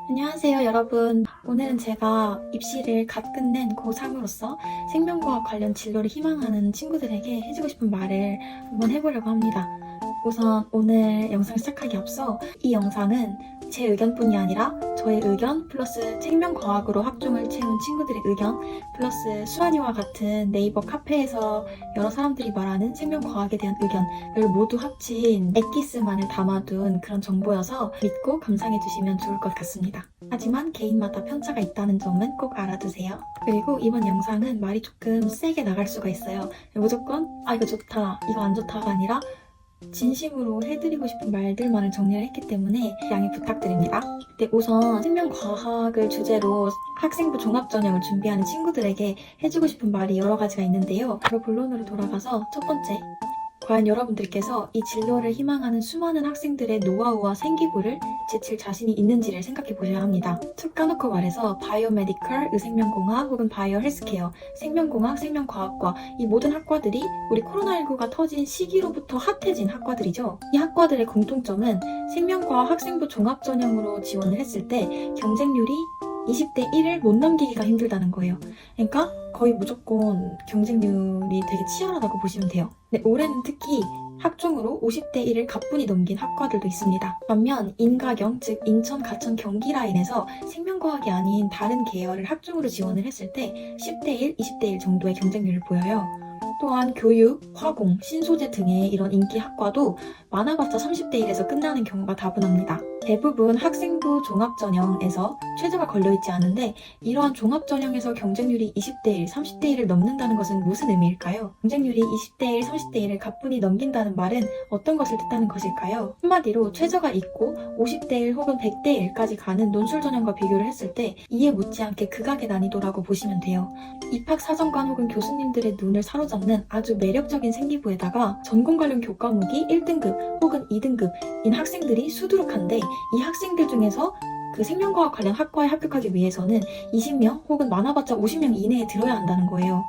안녕하세요, 여러분. 오늘은 제가 입시를 갓 끝낸 고3으로서 생명과학 관련 진로를 희망하는 친구들에게 해주고 싶은 말을 한번 해보려고 합니다. 우선 오늘 영상 시작하기 앞서 이 영상은 제 의견뿐이 아니라 저의 의견 플러스 생명과학으로 학종을 채운 친구들의 의견 플러스 수환이와 같은 네이버 카페에서 여러 사람들이 말하는 생명과학에 대한 의견을 모두 합친 엑기스만을 담아둔 그런 정보여서 믿고 감상해주시면 좋을 것 같습니다. 하지만 개인마다 편차가 있다는 점은 꼭 알아두세요. 그리고 이번 영상은 말이 조금 세게 나갈 수가 있어요. 무조건 이거 좋다, 이거 안 좋다가 아니라 진심으로 해드리고 싶은 말들만을 정리를 했기 때문에 양해 부탁드립니다. 네, 우선 생명과학을 주제로 학생부 종합전형을 준비하는 친구들에게 해주고 싶은 말이 여러 가지가 있는데요. 바로 본론으로 돌아가서 첫 번째, 과연 여러분들께서 이 진로를 희망하는 수많은 학생들의 노하우와 생기부를 제칠 자신이 있는지를 생각해 보셔야 합니다. 툭 까놓고 말해서 바이오메디컬, 의생명공학 혹은 바이오 헬스케어, 생명공학, 생명과학과 이 모든 학과들이 우리 코로나19가 터진 시기로부터 핫해진 학과들이죠. 이 학과들의 공통점은 생명과학 학생부 종합전형으로 지원을 했을 때 경쟁률이 20대 1을 못 넘기기가 힘들다는 거예요. 그러니까 거의 무조건 경쟁률이 되게 치열하다고 보시면 돼요. 근데 올해는 특히 학종으로 50대 1을 가뿐히 넘긴 학과들도 있습니다. 반면 인가경, 즉 인천, 가천, 경기 라인에서 생명과학이 아닌 다른 계열을 학종으로 지원을 했을 때 10대 1, 20대 1 정도의 경쟁률을 보여요. 또한 교육, 화공, 신소재 등의 이런 인기 학과도 많아봤자 30대 1에서 끝나는 경우가 다분합니다. 대부분 학생부 종합전형에서 최저가 걸려있지 않은데 이러한 종합전형에서 경쟁률이 20대 1, 30대 1을 넘는다는 것은 무슨 의미일까요? 경쟁률이 20대 1, 30대 1을 가뿐히 넘긴다는 말은 어떤 것을 뜻하는 것일까요? 한마디로 최저가 있고 50대 1 혹은 100대 1까지 가는 논술전형과 비교를 했을 때 이에 못지않게 극악의 난이도라고 보시면 돼요. 입학사정관 혹은 교수님들의 눈을 사로잡는 아주 매력적인 생기부에다가 전공 관련 교과목이 1등급 혹은 2등급인 학생들이 수두룩한데 이 학생들 중에서 그 생명과학 관련 학과에 합격하기 위해서는 20명 혹은 많아봤자 50명 이내에 들어야 한다는 거예요.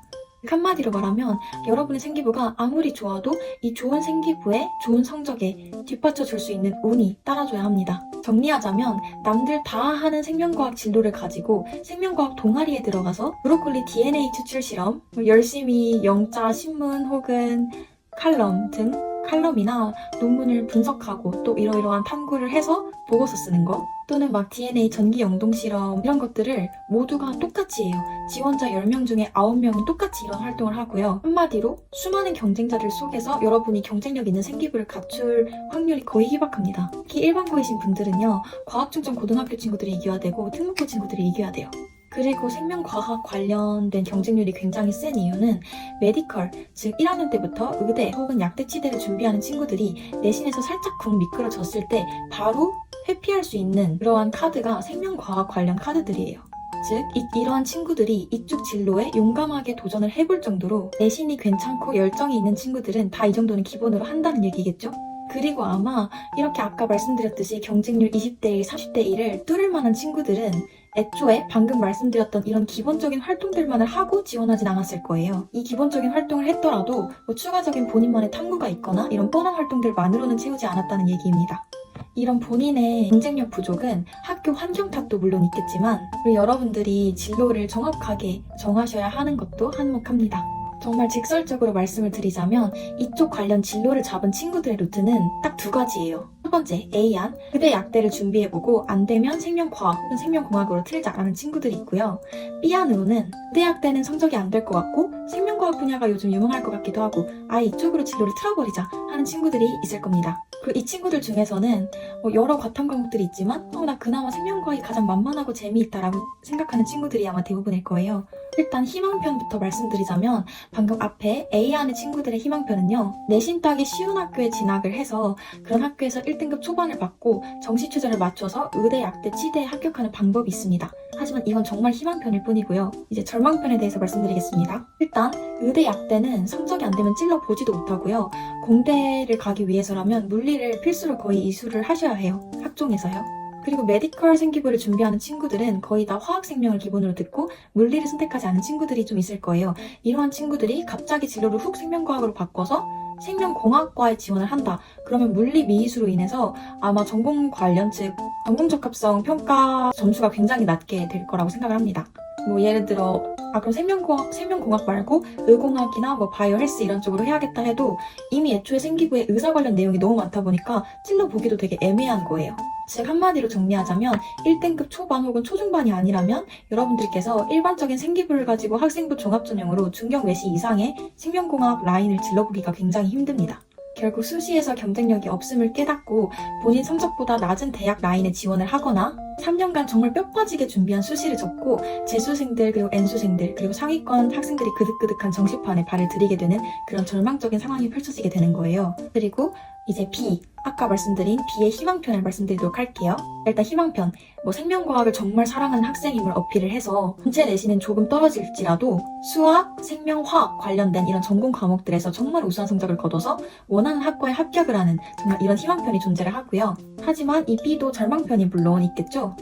한마디로 말하면 여러분의 생기부가 아무리 좋아도 이 좋은 생기부에 좋은 성적에 뒷받쳐 줄 수 있는 운이 따라줘야 합니다. 정리하자면 남들 다 하는 생명과학 진로를 가지고 생명과학 동아리에 들어가서 브로콜리 DNA 추출 실험, 열심히 영자, 신문 혹은 칼럼 등 칼럼이나 논문을 분석하고 또 이러이러한 탐구를 해서 보고서 쓰는 거 또는 막 DNA 전기 영동 실험 이런 것들을 모두가 똑같이 해요. 지원자 10명 중에 9명은 똑같이 이런 활동을 하고요. 한마디로 수많은 경쟁자들 속에서 여러분이 경쟁력 있는 생기부를 갖출 확률이 거의 희박합니다. 특히 일반고이신 분들은요. 과학중점 고등학교 친구들이 이겨야 되고 특목고 친구들이 이겨야 돼요. 그리고 생명과학 관련된 경쟁률이 굉장히 센 이유는 메디컬, 즉 1학년 때부터 의대 혹은 약대 치대를 준비하는 친구들이 내신에서 살짝 쿵 미끄러졌을 때 바로 회피할 수 있는 그러한 카드가 생명과학 관련 카드들이에요. 즉 이러한 친구들이 이쪽 진로에 용감하게 도전을 해볼 정도로 내신이 괜찮고 열정이 있는 친구들은 다 이 정도는 기본으로 한다는 얘기겠죠? 그리고 아마 이렇게 아까 말씀드렸듯이 경쟁률 20대 1, 30대 1을 뚫을 만한 친구들은 애초에 방금 말씀드렸던 이런 기본적인 활동들만을 하고 지원하진 않았을 거예요. 이 기본적인 활동을 했더라도 추가적인 본인만의 탐구가 있거나 이런 뻔한 활동들만으로는 채우지 않았다는 얘기입니다. 이런 본인의 경쟁력 부족은 학교 환경 탓도 물론 있겠지만 우리 여러분들이 진로를 정확하게 정하셔야 하는 것도 한몫합니다. 정말 직설적으로 말씀을 드리자면 이쪽 관련 진로를 잡은 친구들의 루트는 딱 두 가지예요. 첫 번째, A안, 의대 약대를 준비해보고 안 되면 생명과학 혹은 생명공학으로 틀자라는 친구들이 있고요. B안으로는 의대 약대는 성적이 안 될 것 같고 생명과학 분야가 요즘 유명할 것 같기도 하고 아예 이쪽으로 진로를 틀어버리자 하는 친구들이 있을 겁니다. 그리고 이 친구들 중에서는 여러 과탐 과목들이 있지만 나 그나마 생명과학이 가장 만만하고 재미있다라고 생각하는 친구들이 아마 대부분일 거예요. 일단 희망편부터 말씀드리자면 방금 앞에 A안의 친구들의 희망편은요. 내신 따기 쉬운 학교에 진학을 해서 그런 학교에서 1등급 초반을 받고 정시 최저를 맞춰서 의대, 약대, 치대에 합격하는 방법이 있습니다. 하지만 이건 정말 희망편일 뿐이고요. 이제 절망편에 대해서 말씀드리겠습니다. 일단 의대, 약대는 성적이 안 되면 찔러보지도 못하고요. 공대를 가기 위해서라면 물리를 필수로 거의 이수를 하셔야 해요. 학종에서요. 그리고 메디컬 생기부를 준비하는 친구들은 거의 다 화학생명을 기본으로 듣고 물리를 선택하지 않은 친구들이 좀 있을 거예요. 이러한 친구들이 갑자기 진로를 훅 생명과학으로 바꿔서 생명공학과에 지원을 한다. 그러면 물리 미이수로 인해서 아마 전공 관련 즉 전공 적합성 평가 점수가 굉장히 낮게 될 거라고 생각을 합니다. 뭐 예를 들어 그럼 생명공학 말고 의공학이나 뭐 바이오 헬스 이런 쪽으로 해야겠다 해도 이미 애초에 생기부에 의사 관련 내용이 너무 많다 보니까 찔러보기도 되게 애매한 거예요. 즉 한마디로 정리하자면 1등급 초반 혹은 초중반이 아니라면 여러분들께서 일반적인 생기부를 가지고 학생부 종합전형으로 중경 외시 이상의 생명공학 라인을 질러보기가 굉장히 힘듭니다. 결국 수시에서 경쟁력이 없음을 깨닫고 본인 성적보다 낮은 대학 라인에 지원을 하거나 3년간 정말 뼈 빠지게 준비한 수시를 접고 재수생들 그리고 N수생들 그리고 상위권 학생들이 그득그득한 정시판에 발을 들이게 되는 그런 절망적인 상황이 펼쳐지게 되는 거예요. 그리고 이제 B, 아까 말씀드린 B의 희망편을 말씀드리도록 할게요. 일단 희망편, 생명과학을 정말 사랑하는 학생임을 어필을 해서 전체 내신은 조금 떨어질지라도 수학, 생명화학 관련된 이런 전공 과목들에서 정말 우수한 성적을 거둬서 원하는 학과에 합격을 하는 정말 이런 희망편이 존재를 하고요. 하지만 이 B도 절망편이 물론 있겠죠.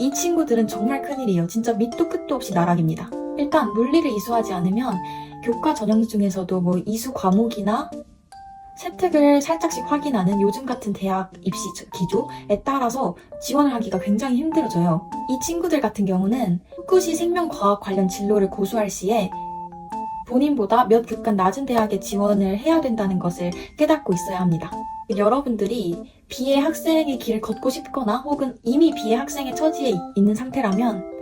이 친구들은 정말 큰일이에요. 진짜 밑도 끝도 없이 나락입니다. 일단 물리를 이수하지 않으면 교과 전형 중에서도 이수 과목이나 세특을 살짝씩 확인하는 요즘 같은 대학 입시 기조에 따라서 지원을 하기가 굉장히 힘들어져요. 이 친구들 같은 경우는 후쿠시 생명과학 관련 진로를 고수할 시에 본인보다 몇 급간 낮은 대학에 지원을 해야 된다는 것을 깨닫고 있어야 합니다. 여러분들이 B의 학생의 길을 걷고 싶거나 혹은 이미 B의 학생의 처지에 있는 상태라면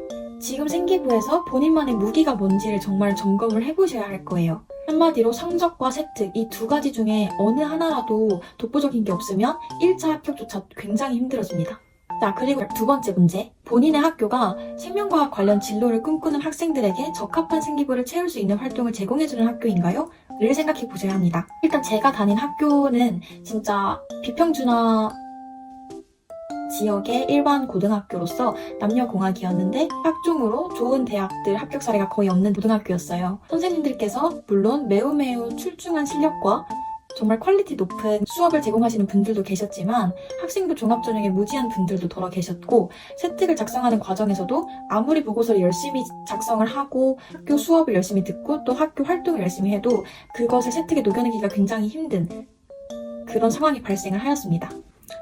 지금 생기부에서 본인만의 무기가 뭔지를 정말 점검을 해보셔야 할 거예요. 한마디로 성적과 세특 이 두 가지 중에 어느 하나라도 독보적인 게 없으면 1차 합격조차 굉장히 힘들어집니다. 자, 그리고 두 번째 문제. 본인의 학교가 생명과학 관련 진로를 꿈꾸는 학생들에게 적합한 생기부를 채울 수 있는 활동을 제공해주는 학교인가요? 를 생각해 보셔야 합니다. 일단 제가 다닌 학교는 진짜 비평준화 지역의 일반 고등학교로서 남녀공학이었는데 학종으로 좋은 대학들 합격 사례가 거의 없는 고등학교였어요. 선생님들께서 물론 매우 출중한 실력과 정말 퀄리티 높은 수업을 제공하시는 분들도 계셨지만 학생부 종합전형에 무지한 분들도 더러 계셨고 세특을 작성하는 과정에서도 아무리 보고서를 열심히 작성을 하고 학교 수업을 열심히 듣고 또 학교 활동을 열심히 해도 그것을 세특에 녹여내기가 굉장히 힘든 그런 상황이 발생을 하였습니다.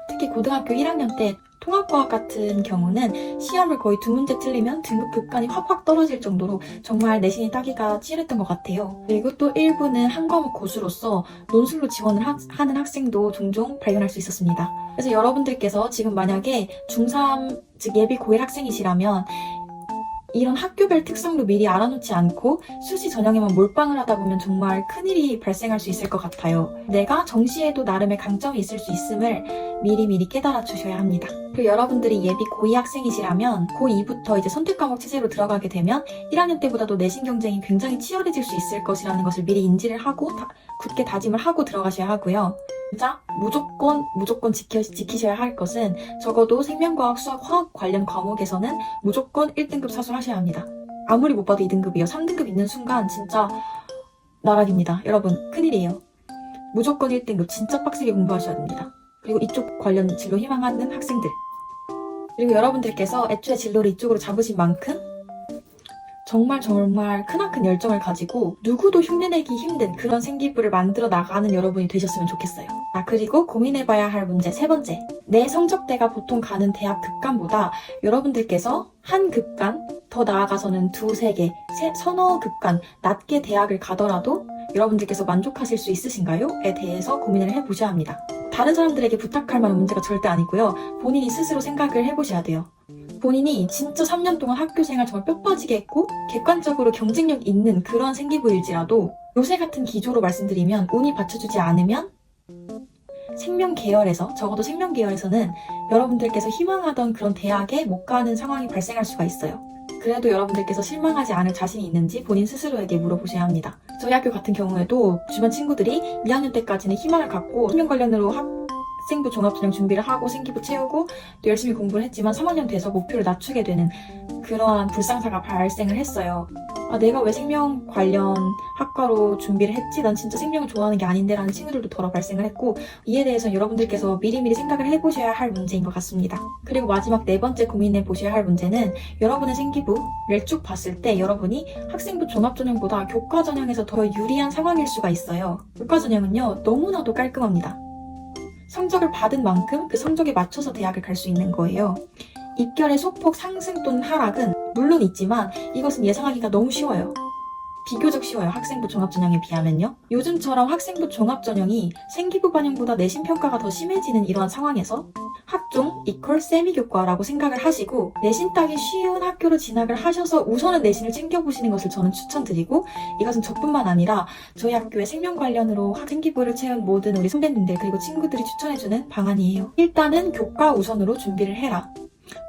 특히 고등학교 1학년 때 통합과학 같은 경우는 시험을 거의 2문제 틀리면 등급 급간이 확 떨어질 정도로 정말 내신이 따기가 치열했던 것 같아요. 그리고 또 일부는 한 과목 고수로서 논술로 지원을 하는 학생도 종종 발견할 수 있었습니다. 그래서 여러분들께서 지금 만약에 중3, 즉 예비 고1 학생이시라면 이런 학교별 특성도 미리 알아놓지 않고 수시 전형에만 몰빵을 하다 보면 정말 큰일이 발생할 수 있을 것 같아요. 내가 정시에도 나름의 강점이 있을 수 있음을 미리 깨달아 주셔야 합니다. 그리고 여러분들이 예비 고2 학생이시라면 고2부터 이제 선택과목 체제로 들어가게 되면 1학년 때보다도 내신 경쟁이 굉장히 치열해질 수 있을 것이라는 것을 미리 인지를 하고 굳게 다짐을 하고 들어가셔야 하고요. 진짜 무조건 지키셔야 할 것은 적어도 생명과학, 수학, 화학 관련 과목에서는 무조건 1등급 사수하셔야 합니다. 아무리 못 봐도 2등급이요. 3등급 있는 순간 진짜 나락입니다. 여러분 큰일이에요. 무조건 1등급 진짜 빡세게 공부하셔야 됩니다. 그리고 이쪽 관련 진로 희망하는 학생들 그리고 여러분들께서 애초에 진로를 이쪽으로 잡으신 만큼 정말 크나큰 열정을 가지고 누구도 흉내내기 힘든 그런 생기부를 만들어 나가는 여러분이 되셨으면 좋겠어요. 그리고 고민해봐야 할 문제 세 번째. 내 성적대가 보통 가는 대학 급간보다 여러분들께서 한 급간, 더 나아가서는 두세 개, 서너 급간 낮게 대학을 가더라도 여러분들께서 만족하실 수 있으신가요? 에 대해서 고민을 해보셔야 합니다. 다른 사람들에게 부탁할 만한 문제가 절대 아니고요. 본인이 스스로 생각을 해보셔야 돼요. 본인이 진짜 3년 동안 학교 생활 정말 뼈 빠지게 했고 객관적으로 경쟁력 있는 그런 생기부일지라도 요새 같은 기조로 말씀드리면 운이 받쳐주지 않으면 생명 계열에서 적어도 생명 계열에서는 여러분들께서 희망하던 그런 대학에 못 가는 상황이 발생할 수가 있어요. 그래도 여러분들께서 실망하지 않을 자신이 있는지 본인 스스로에게 물어보셔야 합니다. 저희 학교 같은 경우에도 주변 친구들이 2학년 때까지는 희망을 갖고 생명 관련으로 학생부 종합전형 준비를 하고 생기부 채우고 또 열심히 공부를 했지만 3학년 돼서 목표를 낮추게 되는 그러한 불상사가 발생을 했어요. 내가 왜 생명 관련 학과로 준비를 했지? 난 진짜 생명을 좋아하는 게 아닌데 라는 친구들도 더러 발생을 했고, 이에 대해서 여러분들께서 미리미리 생각을 해보셔야 할 문제인 것 같습니다. 그리고 마지막 네 번째 고민해 보셔야 할 문제는 여러분의 생기부를 쭉 봤을 때 여러분이 학생부 종합전형보다 교과전형에서 더 유리한 상황일 수가 있어요. 교과전형은요, 너무나도 깔끔합니다. 성적을 받은 만큼 그 성적에 맞춰서 대학을 갈 수 있는 거예요. 입결의 소폭 상승 또는 하락은 물론 있지만 이것은 예상하기가 너무 쉬워요. 비교적 쉬워요. 학생부 종합전형에 비하면요. 요즘처럼 학생부 종합전형이 생기부 반영보다 내신 평가가 더 심해지는 이러한 상황에서 학종 이퀄 세미교과라고 생각을 하시고 내신 따기 쉬운 학교로 진학을 하셔서 우선은 내신을 챙겨보시는 것을 저는 추천드리고, 이것은 저뿐만 아니라 저희 학교의 생명 관련으로 생기부를 채운 모든 우리 선배님들 그리고 친구들이 추천해주는 방안이에요. 일단은 교과 우선으로 준비를 해라.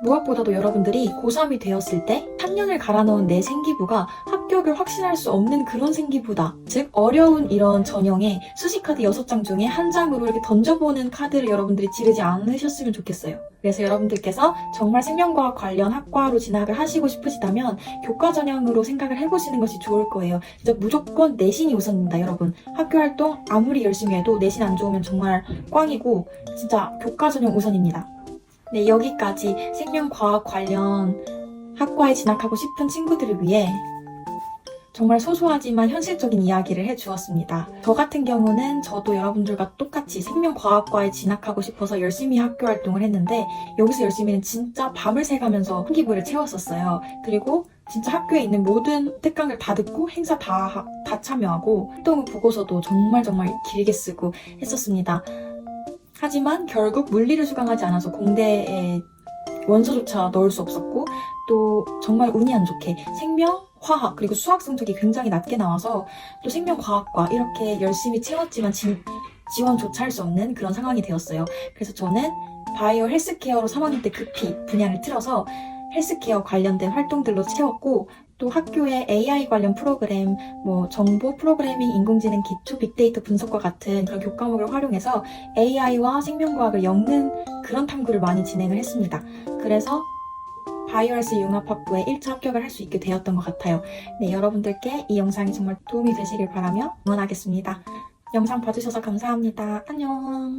무엇보다도 여러분들이 고3이 되었을 때 3년을 갈아넣은 내 생기부가 합격을 확신할 수 없는 그런 생기부다. 즉 어려운 이런 전형에 수시카드 6장 중에 한 장으로 이렇게 던져보는 카드를 여러분들이 지르지 않으셨으면 좋겠어요. 그래서 여러분들께서 정말 생명과학 관련 학과로 진학을 하시고 싶으시다면 교과 전형으로 생각을 해보시는 것이 좋을 거예요. 진짜 무조건 내신이 우선입니다, 여러분. 학교 활동 아무리 열심히 해도 내신 안 좋으면 정말 꽝이고 진짜 교과 전형 우선입니다. 네, 여기까지 생명과학 관련 학과에 진학하고 싶은 친구들을 위해 정말 소소하지만 현실적인 이야기를 해주었습니다. 저 같은 경우는 저도 여러분들과 똑같이 생명과학과에 진학하고 싶어서 열심히 학교 활동을 했는데, 여기서 열심히는 진짜 밤을 새가면서 생기부를 채웠었어요. 그리고 진짜 학교에 있는 모든 특강을 다 듣고 행사 다 참여하고 활동 보고서도 정말 길게 쓰고 했었습니다. 하지만 결국 물리를 수강하지 않아서 공대에 원서조차 넣을 수 없었고, 또 정말 운이 안 좋게 생명, 화학, 그리고 수학 성적이 굉장히 낮게 나와서 또 생명과학과 이렇게 열심히 채웠지만 지원조차 할 수 없는 그런 상황이 되었어요. 그래서 저는 바이오 헬스케어로 3학년 때 급히 분야를 틀어서 헬스케어 관련된 활동들로 채웠고, 또 학교의 AI 관련 프로그램, 정보 프로그래밍, 인공지능 기초, 빅데이터 분석과 같은 그런 교과목을 활용해서 AI와 생명과학을 엮는 그런 탐구를 많이 진행을 했습니다. 그래서 바이오헬스 융합학부에 1차 합격을 할 수 있게 되었던 것 같아요. 네, 여러분들께 이 영상이 정말 도움이 되시길 바라며 응원하겠습니다. 영상 봐주셔서 감사합니다. 안녕.